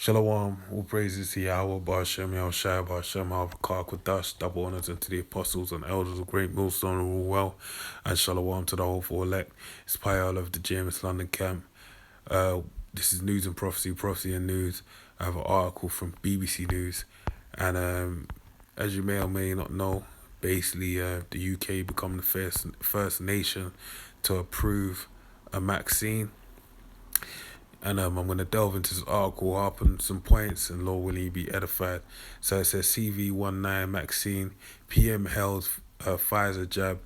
Shalom, all praises to Yahweh, Bashem, Yahushua, Bashem, Havakar, Kodash, double honors unto the apostles and elders of Great Millstone and rule well, and shalom to the whole for elect. It's Payal of the James London camp. Uh, this is News and Prophecy, Prophecy and News. I have an article from BBC News, and as you may or may not know, basically the UK become the first nation to approve a vaccine. And I'm going to delve into this article, harp on some points, and Lord willing, you be edified. So it says CV19 vaccine, PM held Pfizer jab,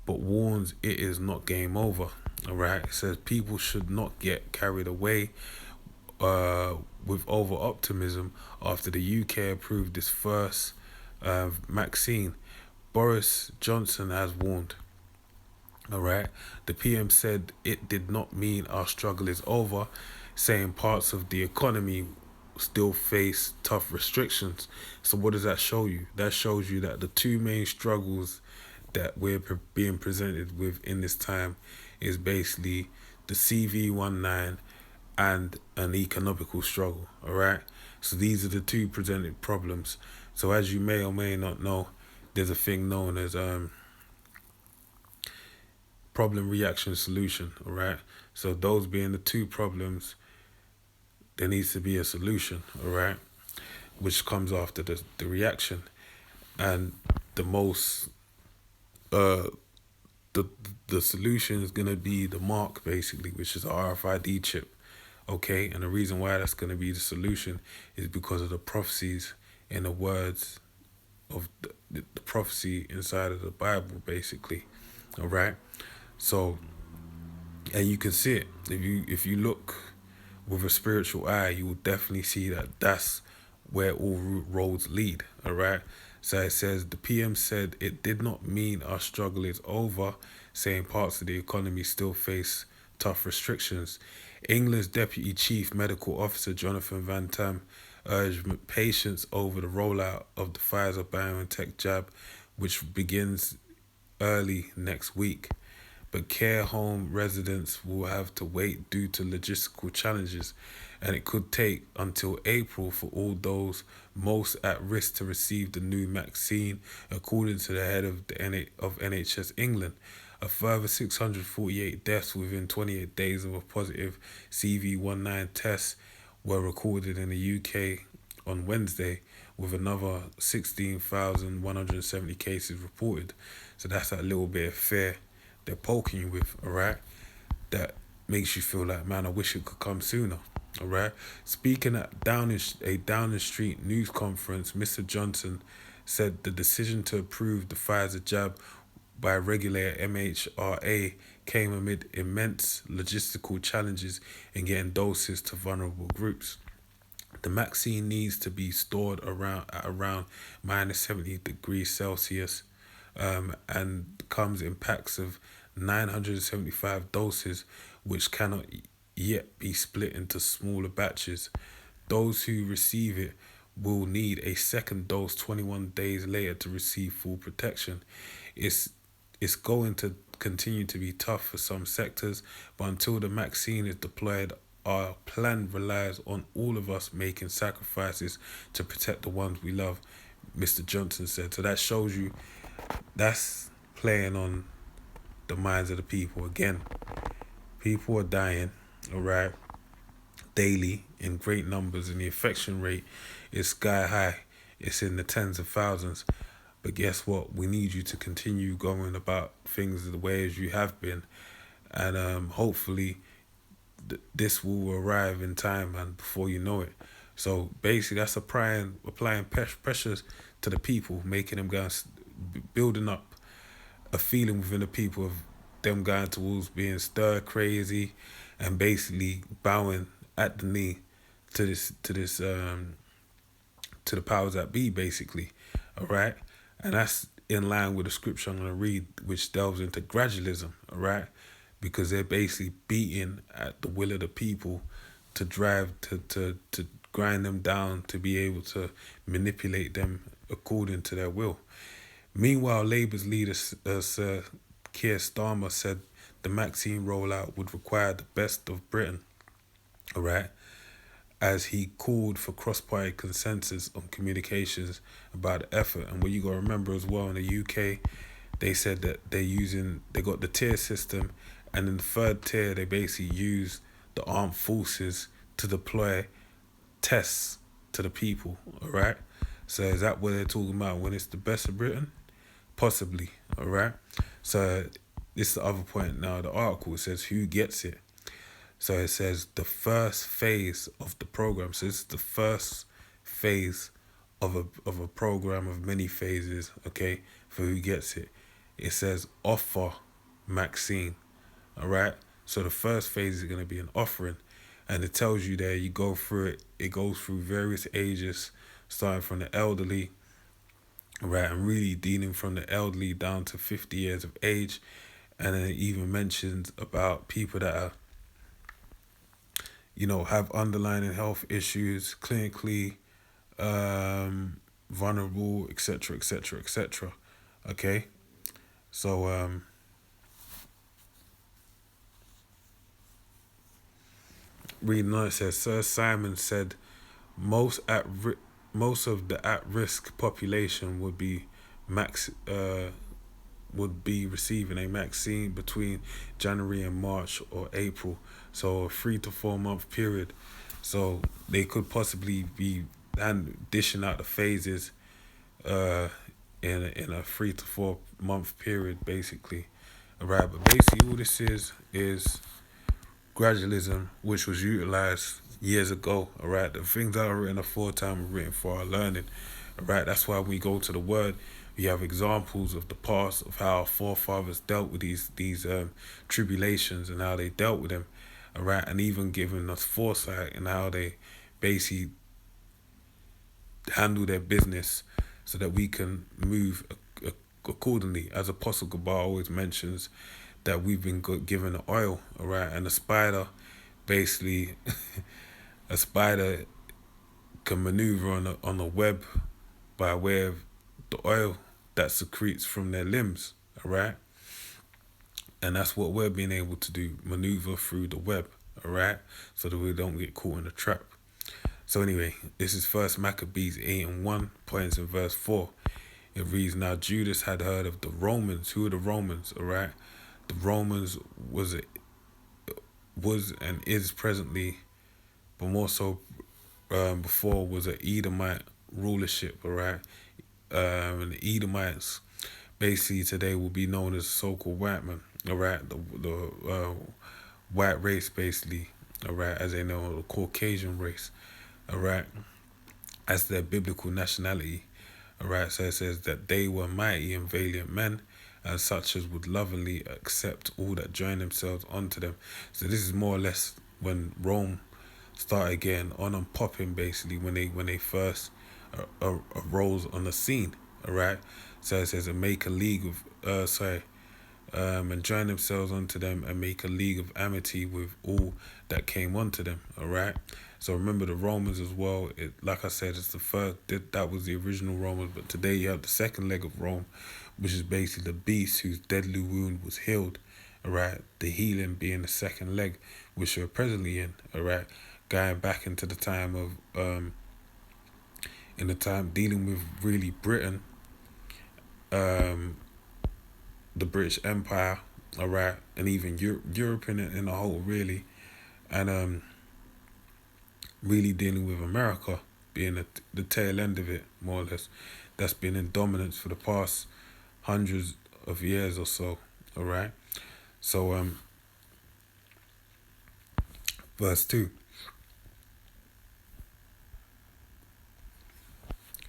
but warns it is not game over. All right. It says people should not get carried away with over optimism after the UK approved this first vaccine. Boris Johnson has warned. All right. The PM said it did not mean our struggle is over, saying parts of the economy still face tough restrictions. So what does that show you? That shows you that the two main struggles that we're being presented with in this time is basically the CV19 and an economical struggle. All right. So these are the two presented problems. So as you may or may not know, there's a thing known as problem, reaction, solution. All right. So those being the two problems, there needs to be a solution. All right, which comes after the reaction, and the most the the solution is gonna be the mark basically, which is a RFID chip. Okay, and the reason why that's gonna be the solution is because of the prophecies and the words of the prophecy inside of the Bible, basically. All right. So, and you can see it if you look with a spiritual eye, you will definitely see that that's where all roads lead. All right. So it says the PM said it did not mean our struggle is over, saying parts of the economy still face tough restrictions. England's Deputy Chief Medical Officer Jonathan Van Tam urged patience over the rollout of the Pfizer BioNTech jab, which begins early next week. But care home residents will have to wait due to logistical challenges, and it could take until April for all those most at risk to receive the new vaccine, according to the head of NHS England. A further 648 deaths within 28 days of a positive CV19 test were recorded in the UK on Wednesday, with another 16,170 cases reported. So that's that little bit of fear they're poking you with, all right? That makes you feel like, man, I wish it could come sooner, all right? Speaking at a Downing Street news conference, Mr. Johnson said the decision to approve the Pfizer jab by regulator MHRA came amid immense logistical challenges in getting doses to vulnerable groups. The vaccine needs to be stored at around minus 70 degrees Celsius, and comes in packs of 975 doses, which cannot yet be split into smaller batches. Those who receive it will need a second dose 21 days later to receive full protection. It's it's going to continue to be tough for some sectors, but until the vaccine is deployed, our plan relies on all of us making sacrifices to protect the ones we love, Mr. Johnson said. So that shows you that's playing on the minds of the people. Again, people are dying, all right, daily in great numbers, and the infection rate is sky high. It's in the tens of thousands. But guess what? We need you to continue going about things the way as you have been, and hopefully this will arrive in time and before you know it. So basically, that's applying pressures to the people, making them guys building up a feeling within the people of them going towards being stir crazy, and basically bowing at the knee to this to the powers that be, basically. All right, and that's in line with the scripture I'm gonna read, which delves into gradualism. All right, because they're basically beating at the will of the people to drive to grind them down to be able to manipulate them according to their will. Meanwhile, Labour's leader, Sir Keir Starmer, said the vaccine rollout would require the best of Britain, all right? as he called for cross-party consensus on communications about the effort. And what you got to remember as well, in the UK, they said that they got the tier system, and in the third tier, they basically use the armed forces to deploy tests to the people, all right? So is that what they're talking about when it's the best of Britain? Possibly, all right? So this is the other point now. The article says who gets it. So it says the first phase of the program. So this is the first phase of a program of many phases, okay, for who gets it. It says offer vaccine, all right? So the first phase is going to be an offering, and it tells you there, you go through it. It goes through various ages, starting from the elderly, right, and really dealing from the elderly down to 50 years of age. And then it even mentions about people that are, have underlying health issues, clinically vulnerable, etc., etc., etc. Okay, so reading on, it says Sir Simon said most most of the at-risk population would be receiving a vaccine between January and March or April, so a 3 to 4 month period. So they could possibly be and dishing out the phases uh, in a 3 to 4 month period, basically. Right, but basically all this is gradualism, which was utilized years ago. All right, the things that are written aforetime are written for our learning. All right, that's why when we go to the word, we have examples of the past of how our forefathers dealt with these tribulations and how they dealt with them. All right, and even giving us foresight and how they basically handle their business so that we can move accordingly. As Apostle Gabar always mentions, that we've been given the oil, all right, and a spider, basically, a spider can maneuver on the web by way of the oil that secretes from their limbs, all right, and that's what we're being able to do, maneuver through the web, all right, so that we don't get caught in a trap. So anyway, this is First Maccabees 8:1, points in verse 4. It reads, now Judas had heard of the Romans. Who are the Romans? All right, the Romans was and is presently, but more so before, was an Edomite rulership. All right, and the Edomites basically today will be known as so-called white men. All right, the white race, basically. All right, as they know, the Caucasian race. All right, as their biblical nationality. All right, so it says that they were mighty and valiant men, and such as would lovingly accept all that join themselves unto them. So this is more or less when Rome started getting on and popping, basically, when they first arose on the scene. All right, so it says, and make a league of and join themselves unto them, and make a league of amity with all that came unto them. All right. So remember the Romans as well. Like I said, it's the first. That was the original Romans, but today you have the second leg of Rome, which is basically the beast whose deadly wound was healed. All right. The healing being the second leg, which we're presently in. All right. Going back into the time of in the time dealing with really Britain, the British Empire, all right, and even Europe in a whole, really, and really dealing with America being the tail end of it, more or less. That's been in dominance for the past hundreds of years or so, all right. So verse 2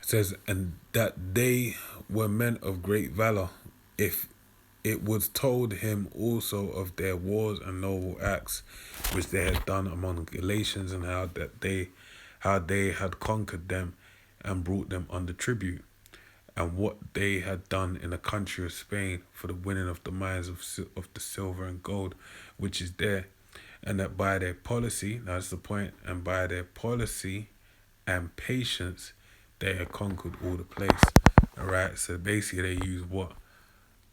says, and that they were men of great valor, if it was told him also of their wars and noble acts which they had done among the Galatians, and how they had conquered them and brought them under tribute, and what they had done in the country of Spain for the winning of the mines of the silver and gold which is there, and that by their policy, that's the point, and by their policy and patience they had conquered all the place. All right, so basically they use what?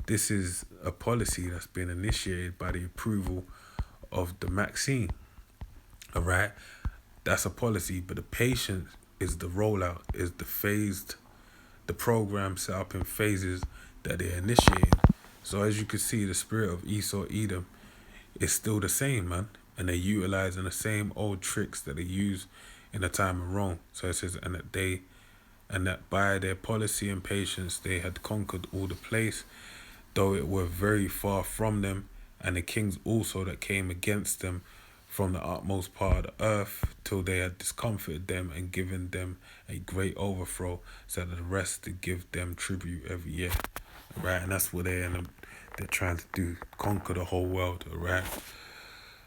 This is a policy that's been initiated by the approval of the Maxine, all right? That's a policy, but the patience is the rollout, is the program set up in phases that they're initiating. So as you can see, the spirit of Esau Edom is still the same, man. And they're utilizing the same old tricks that they used in the time of Rome. So it says, and that by their policy and patience they had conquered all the place, though it were very far from them, and the kings also that came against them from the utmost part of the earth, till they had discomfited them and given them a great overthrow, so that the rest to give them tribute every year. Right, and that's what they're trying to do, conquer the whole world. Alright.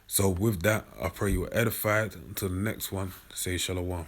So with that, I pray you were edified. Until the next one, say shalom.